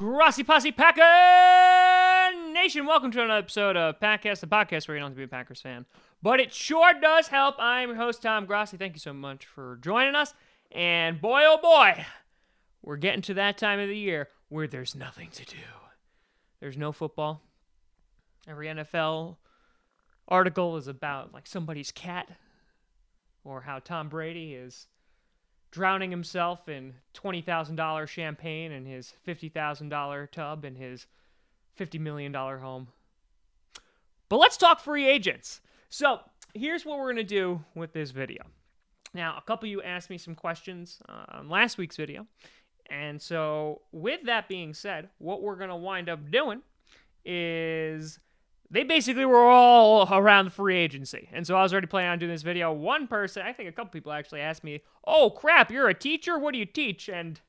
Grossi Posse Packer Nation, welcome to another episode of Packcast, the podcast where you don't have to be a Packers fan, but it sure does help. I'm your host, Tom Grossi. Thank you so much for joining us, and boy, oh boy, we're getting to that time of the year where there's nothing to do. There's no football. Every NFL article is about, like, somebody's cat, or how Tom Brady is drowning himself in $20,000 champagne in his $50,000 tub in his $50 million home. But let's talk free agents. So here's what we're going to do with this video. Now, a couple of you asked me some questions on last week's video. And so with that being said, what we're going to wind up doing is they basically were all around the free agency. And so I was already planning on doing this video. One person, I think a couple people actually asked me, oh crap, you're a teacher? What do you teach? And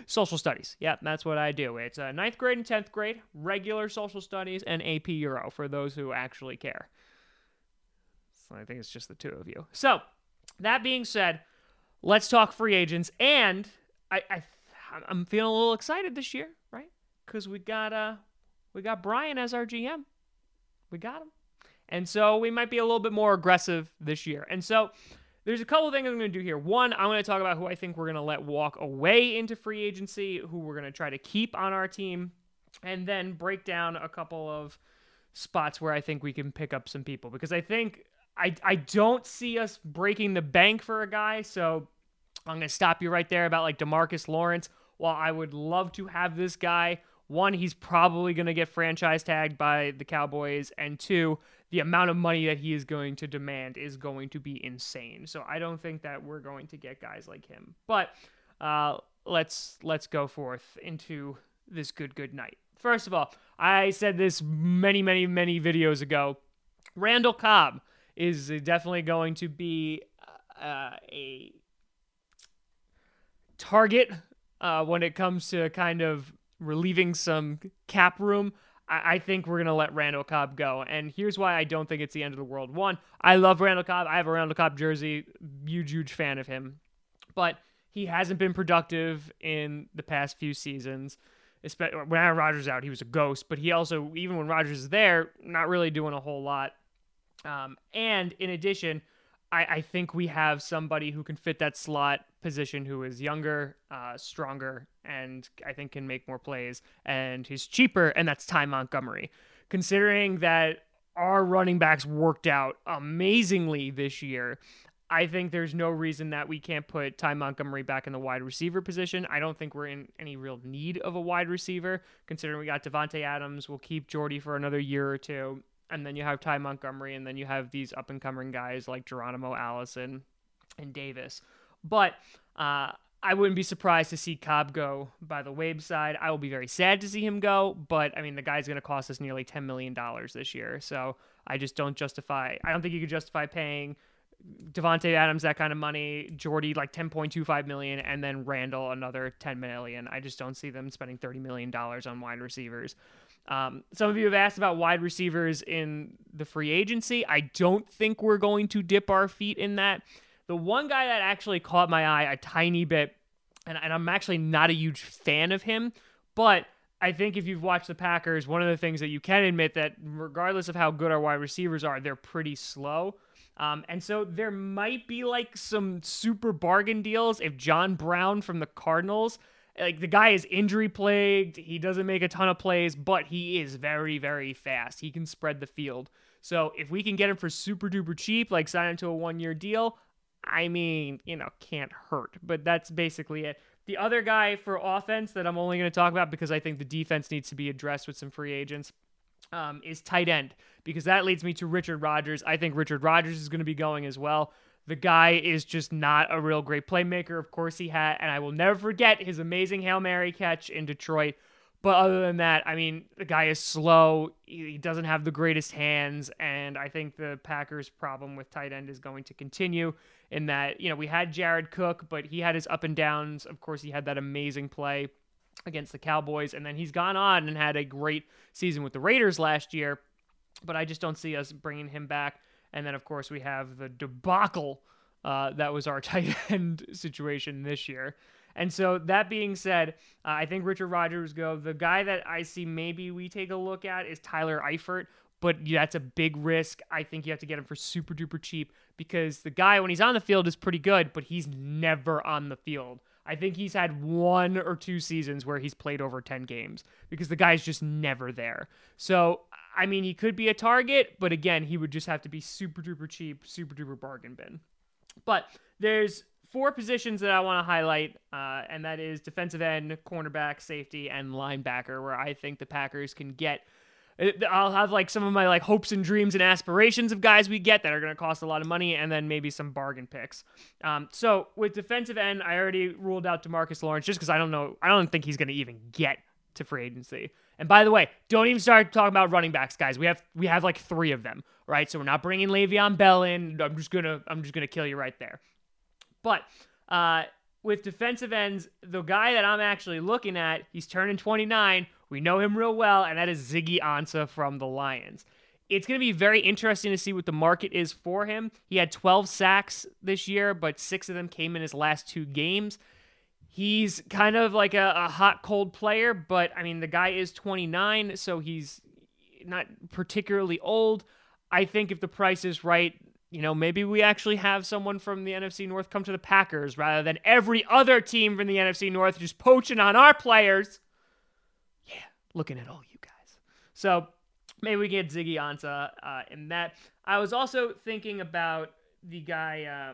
social studies. Yep, that's what I do. It's 9th grade and 10th grade, regular social studies, and AP Euro for those who actually care. So I think it's just the two of you. So that being said, let's talk free agents. And I'm feeling a little excited this year, right? Because we got Brian as our GM. We got him. And so we might be a little bit more aggressive this year. And so there's a couple of things I'm going to do here. One, I'm going to talk about who I think we're going to let walk away into free agency, who we're going to try to keep on our team, and then break down a couple of spots where I think we can pick up some people. Because I think I don't see us breaking the bank for a guy, so I'm going to stop you right there about like DeMarcus Lawrence. While I would love to have this guy, one, he's probably going to get franchise tagged by the Cowboys, and two, the amount of money that he is going to demand is going to be insane. So I don't think that we're going to get guys like him. But let's go forth into this good night. First of all, I said this many videos ago. Randall Cobb is definitely going to be a target when it comes to kind of relieving some cap room. I think we're going to let Randall Cobb go. And here's why I don't think it's the end of the world. One, I love Randall Cobb. I have a Randall Cobb jersey. Huge fan of him. But he hasn't been productive in the past few seasons. When Aaron Rodgers was out, he was a ghost. But he also, even when Rodgers is there, not really doing a whole lot. And in addition, I think we have somebody who can fit that slot position who is younger, stronger, and I think can make more plays. And he's cheaper, and that's Ty Montgomery. Considering that our running backs worked out amazingly this year, I think there's no reason that we can't put Ty Montgomery back in the wide receiver position. I don't think we're in any real need of a wide receiver, considering we got Devontae Adams. We'll keep Jordy for another year or two. And then you have Ty Montgomery, and then you have these up-and-coming guys like Geronimo Allison and Davis. But I wouldn't be surprised to see Cobb go by the Wabe side. I will be very sad to see him go, but, I mean, the guy's going to cost us nearly $10 million this year. So I just don't think you could justify paying Devontae Adams that kind of money, Jordy like $10.25 million, and then Randall another $10 million. I just don't see them spending $30 million on wide receivers. Some of you have asked about wide receivers in the free agency. I don't think we're going to dip our feet in that. The one guy that actually caught my eye a tiny bit, and I'm actually not a huge fan of him, but I think if you've watched the Packers, one of the things that you can admit that regardless of how good our wide receivers are, they're pretty slow. And so there might be like some super bargain deals if John Brown from the Cardinals, like the guy is injury plagued, he doesn't make a ton of plays, but he is very fast. He can spread the field. So if we can get him for super duper cheap, like sign him to a 1-year deal, I mean, can't hurt. But that's basically it. The other guy for offense that I'm only going to talk about because I think the defense needs to be addressed with some free agents is tight end, because that leads me to Richard Rodgers. I think Richard Rodgers is going to be going as well. The guy is just not a real great playmaker. Of course he had, and I will never forget his amazing Hail Mary catch in Detroit. But other than that, I mean, the guy is slow. He doesn't have the greatest hands. And I think the Packers' problem with tight end is going to continue in that, we had Jared Cook, but he had his up and downs. Of course, he had that amazing play against the Cowboys. And then he's gone on and had a great season with the Raiders last year. But I just don't see us bringing him back. And then, of course, we have the debacle That was our tight end situation this year. And so that being said, I think Richard Rodgers go. The guy that I see maybe we take a look at is Tyler Eifert, but that's a big risk. I think you have to get him for super duper cheap because the guy, when he's on the field, is pretty good, but he's never on the field. I think he's had 1 or 2 seasons where he's played over 10 games because the guy's just never there. So, I mean, he could be a target, but again, he would just have to be super duper cheap, super duper bargain bin. But there's 4 positions that I want to highlight, and that is defensive end, cornerback, safety, and linebacker, where I think the Packers can get. I'll have like some of my like hopes and dreams and aspirations of guys we get that are going to cost a lot of money, and then maybe some bargain picks. So with defensive end, I already ruled out DeMarcus Lawrence just because I don't think he's going to even get to free agency. And by the way, don't even start talking about running backs, guys. We have like 3 of them, right? So we're not bringing Le'Veon Bell in. I'm just gonna kill you right there. But with defensive ends, the guy that I'm actually looking at, he's turning 29. We know him real well, and that is Ziggy Ansah from the Lions. It's going to be very interesting to see what the market is for him. He had 12 sacks this year, but 6 of them came in his last 2 games. He's kind of like a hot, cold player, but, I mean, the guy is 29, so he's not particularly old. I think if the price is right, maybe we actually have someone from the NFC North come to the Packers rather than every other team from the NFC North just poaching on our players. Yeah, looking at all you guys. So maybe we get Ziggy Ansah in that. I was also thinking about the guy,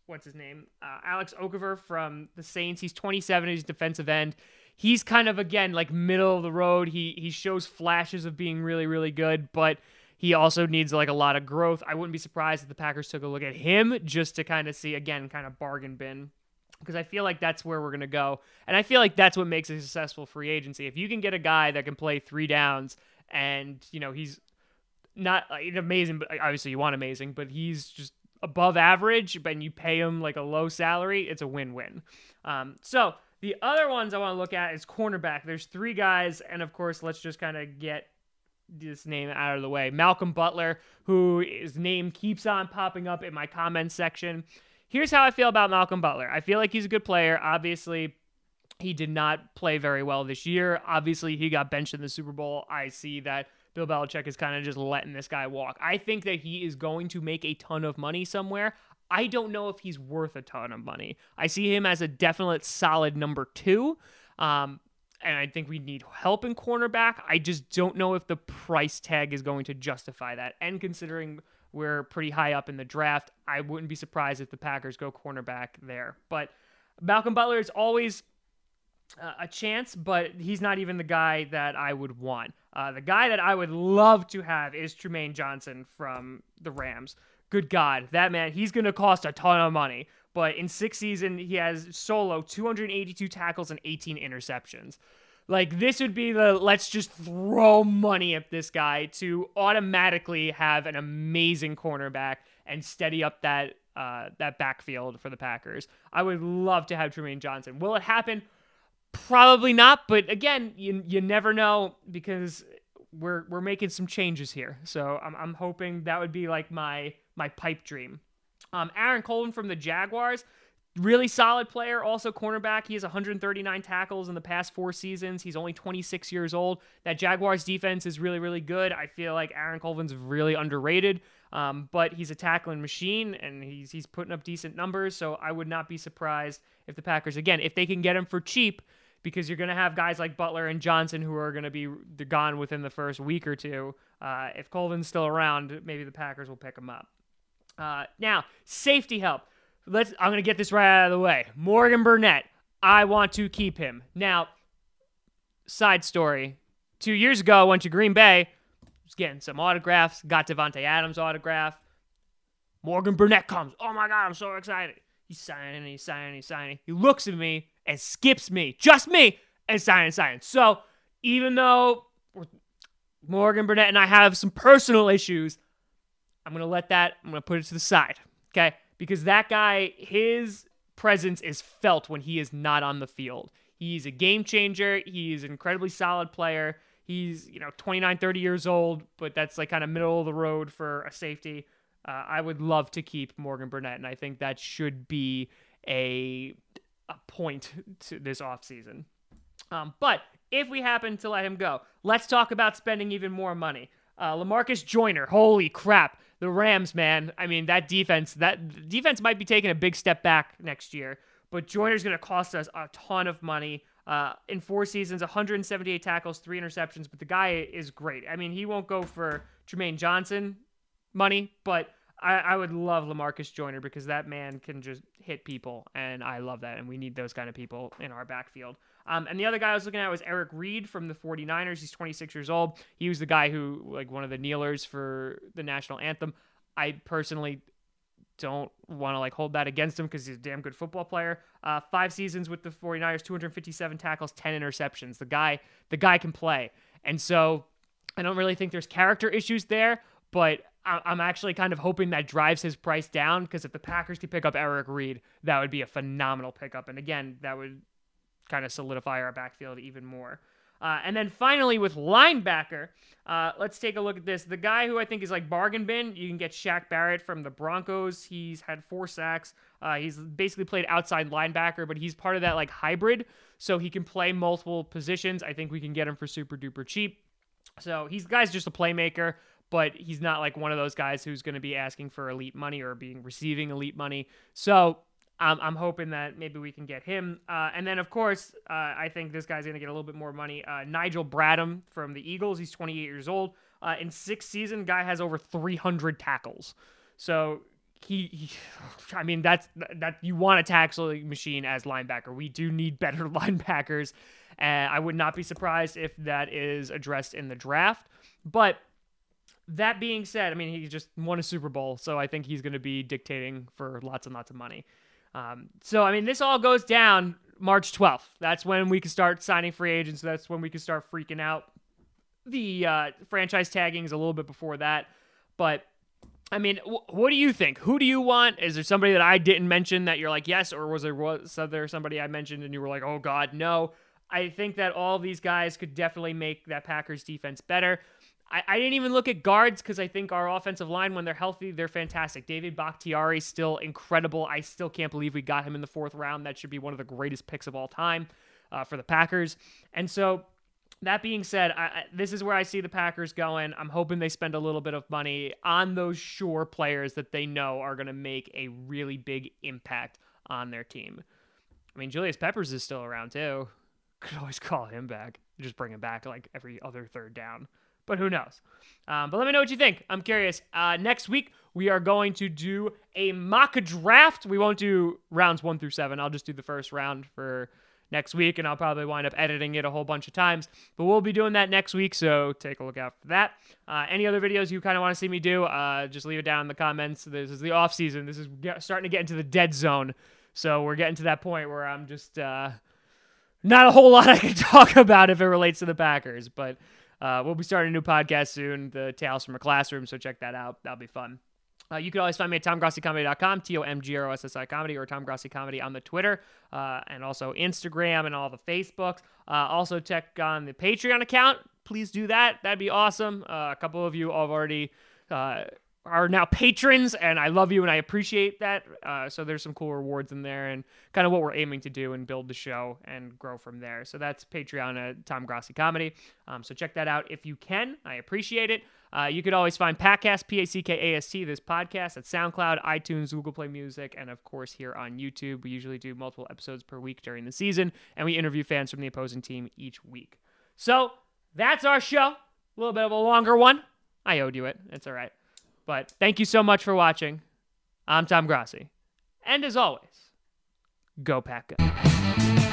what's his name? Alex Okafor from the Saints. He's 27. He's defensive end. He's kind of, again, like middle of the road. He shows flashes of being really, really good, but he also needs like a lot of growth. I wouldn't be surprised if the Packers took a look at him just to kind of see, again, kind of bargain bin, because I feel like that's where we're going to go. And I feel like that's what makes a successful free agency. If you can get a guy that can play 3 downs and, he's not amazing, but obviously you want amazing, but he's just above average, but you pay him like a low salary, it's a win-win. So the other ones I want to look at is cornerback. There's 3 guys, and of course, let's just kind of get this name out of the way. Malcolm Butler, who his name keeps on popping up in my comments section. Here's how I feel about Malcolm Butler. I feel like he's a good player. Obviously, he did not play very well this year. Obviously, he got benched in the Super Bowl. I see that Bill Belichick is kind of just letting this guy walk. I think that he is going to make a ton of money somewhere. I don't know if he's worth a ton of money. I see him as a definite solid number 2. And I think we need help in cornerback. I just don't know if the price tag is going to justify that. And considering we're pretty high up in the draft, I wouldn't be surprised if the Packers go cornerback there. But Malcolm Butler is always a chance, but he's not even the guy that I would want. The guy that I would love to have is Trumaine Johnson from the Rams. Good God, that man, he's going to cost a ton of money. But in 6 seasons, he has solo 282 tackles and 18 interceptions. Like, this would be the let's just throw money at this guy to automatically have an amazing cornerback and steady up that backfield for the Packers. I would love to have Trumaine Johnson. Will it happen? Probably not. But again, you never know because we're making some changes here. So I'm hoping that would be like my pipe dream. Aaron Colvin from the Jaguars, really solid player, also cornerback. He has 139 tackles in the past 4 seasons. He's only 26 years old. That Jaguars defense is really, really good. I feel like Aaron Colvin's really underrated, but he's a tackling machine, and he's putting up decent numbers, so I would not be surprised if the Packers, again, if they can get him for cheap, because you're going to have guys like Butler and Johnson who are going to be gone within the first week or 2. If Colvin's still around, maybe the Packers will pick him up. Now, safety help. I'm going to get this right out of the way. Morgan Burnett. I want to keep him. Now, side story. 2 years ago, I went to Green Bay. Was getting some autographs. Got Devontae Adams' autograph. Morgan Burnett comes. Oh my God, I'm so excited. He's signing. He looks at me and skips me. Just me. And signing. So, even though Morgan Burnett and I have some personal issues, I'm going to put it to the side, okay? Because that guy, his presence is felt when he is not on the field. He's a game changer. He's an incredibly solid player. He's, 29, 30 years old, but that's like kind of middle of the road for a safety. I would love to keep Morgan Burnett, and I think that should be a point to this offseason. But if we happen to let him go, let's talk about spending even more money. LaMarcus Joyner, holy crap. The Rams, man. I mean, that defense might be taking a big step back next year, but Joyner's going to cost us a ton of money. In 4 seasons, 178 tackles, 3 interceptions, but the guy is great. I mean, he won't go for Jermaine Johnson money, but I would love LaMarcus Joyner because that man can just hit people, and I love that, and we need those kind of people in our backfield. And the other guy I was looking at was Eric Reed from the 49ers. He's 26 years old. He was the guy who, like, one of the kneelers for the national anthem. I personally don't want to, like, hold that against him because he's a damn good football player. 5 seasons with the 49ers, 257 tackles, 10 interceptions. The guy can play. And so I don't really think there's character issues there, but I'm actually kind of hoping that drives his price down because if the Packers could pick up Eric Reed, that would be a phenomenal pickup. And again, that would kind of solidify our backfield even more. And then finally with linebacker, let's take a look at this. The guy who I think is like bargain bin, you can get Shaq Barrett from the Broncos. He's had 4 sacks. He's basically played outside linebacker, but he's part of that like hybrid, so he can play multiple positions. I think we can get him for super duper cheap. So he's guy's just a playmaker, but he's not like one of those guys who's going to be asking for elite money or receiving elite money. So I'm hoping that maybe we can get him. And then, of course, I think this guy's going to get a little bit more money. Nigel Bradham from the Eagles. He's 28 years old. In 6 seasons, guy has over 300 tackles. So I mean, that you want a tackling machine as linebacker. We do need better linebackers. And I would not be surprised if that is addressed in the draft. But that being said, I mean, he just won a Super Bowl, so I think he's going to be dictating for lots and lots of money. So, I mean, this all goes down March 12th. That's when we can start signing free agents. That's when we can start freaking out. The franchise tagging is a little bit before that. But, I mean, what do you think? Who do you want? Is there somebody that I didn't mention that you're like, yes? Or was there somebody I mentioned and you were like, oh, God, no? I think that all these guys could definitely make that Packers defense better. I didn't even look at guards because I think our offensive line, when they're healthy, they're fantastic. David Bakhtiari is still incredible. I still can't believe we got him in the 4th round. That should be one of the greatest picks of all time for the Packers. And so that being said, this is where I see the Packers going. I'm hoping they spend a little bit of money on those sure players that they know are going to make a really big impact on their team. I mean, Julius Peppers is still around too. Could always call him back. Just bring him back like every other 3rd down. But who knows? But let me know what you think. I'm curious. Next week, we are going to do a mock draft. We won't do rounds 1 through 7. I'll just do the first round for next week, and I'll probably wind up editing it a whole bunch of times. But we'll be doing that next week, so take a look out for that. Any other videos you kind of want to see me do, just leave it down in the comments. This is the off season. This is starting to get into the dead zone. So we're getting to that point where I'm just not a whole lot I can talk about if it relates to the Packers, but we'll be starting a new podcast soon, the Tales from a Classroom, so check that out. That'll be fun. You can always find me at TomGrossiComedy.com, TomGrossi Comedy, or Tom Grossi Comedy on the Twitter, and also Instagram and all the Facebooks. Also check on the Patreon account. Please do that. That'd be awesome. A couple of you have already are now patrons, and I love you and I appreciate that. So there's some cool rewards in there and kind of what we're aiming to do and build the show and grow from there. So that's Patreon at Tom Grossi Comedy. So check that out if you can. I appreciate it. You could always find Packcast, P-A-C-K-A-S-T, this podcast at SoundCloud, iTunes, Google Play Music, and of course here on YouTube. We usually do multiple episodes per week during the season, and we interview fans from the opposing team each week. So that's our show. A little bit of a longer one. I owed you it. It's all right. But thank you so much for watching. I'm Tom Grossi. And as always, go Pack Go.